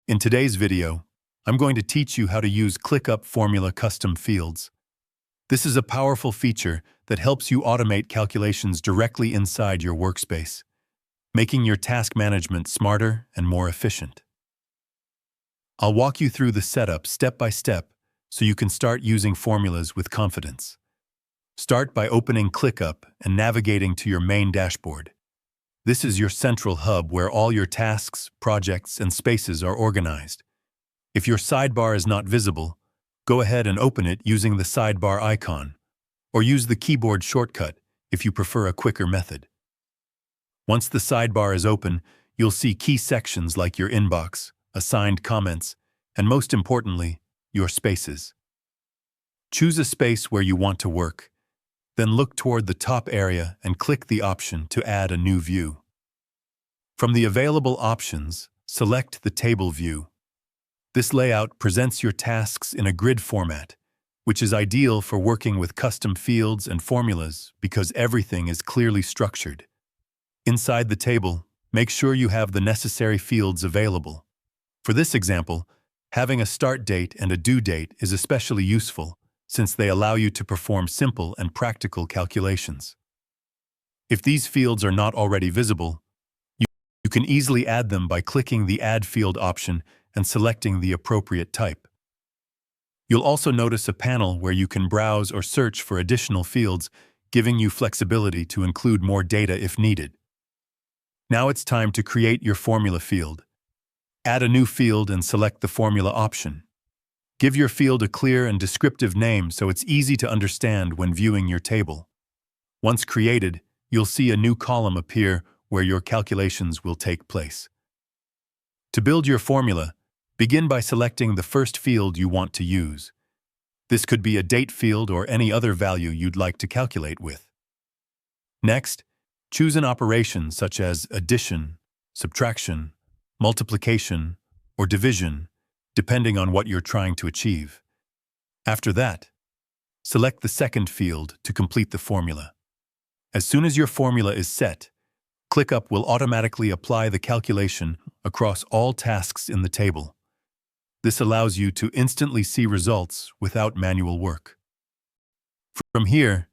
In today's video, I'm going to teach you how to use ClickUp Formula Custom Fields. This is a powerful feature that helps you automate calculations directly inside your workspace, making your task management smarter and more efficient. I'll walk you through the setup step by step so you can start using formulas with confidence. Start by opening ClickUp and navigating to your main dashboard. This is your central hub where all your tasks, projects, and spaces are organized. If your sidebar is not visible, go ahead and open it using the sidebar icon, or use the keyboard shortcut if you prefer a quicker method. Once the sidebar is open, you'll see key sections like your inbox, assigned comments, and most importantly, your spaces. Choose a space where you want to work, then look toward the top area and click the option to add a new view. From the available options, select the table view. This layout presents your tasks in a grid format, which is ideal for working with custom fields and formulas because everything is clearly structured. Inside the table, make sure you have the necessary fields available. For this example, having a start date and a due date is especially useful since they allow you to perform simple and practical calculations. If these fields are not already visible, you can easily add them by clicking the Add Field option and selecting the appropriate type. You'll also notice a panel where you can browse or search for additional fields, giving you flexibility to include more data if needed. Now it's time to create your formula field. Add a new field and select the formula option. Give your field a clear and descriptive name so it's easy to understand when viewing your table. Once created, you'll see a new column appear where your calculations will take place. To build your formula, begin by selecting the first field you want to use. This could be a date field or any other value you'd like to calculate with. Next, choose an operation such as addition, subtraction, multiplication, or division, depending on what you're trying to achieve. After that, select the second field to complete the formula. As soon as your formula is set, ClickUp will automatically apply the calculation across all tasks in the table. This allows you to instantly see results without manual work. From here,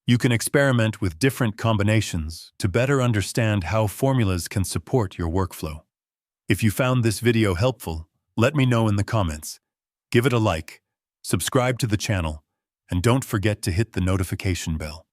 you can experiment with different combinations to better understand how formulas can support your workflow. If you found this video helpful, let me know in the comments. Give it a like, subscribe to the channel, and don't forget to hit the notification bell.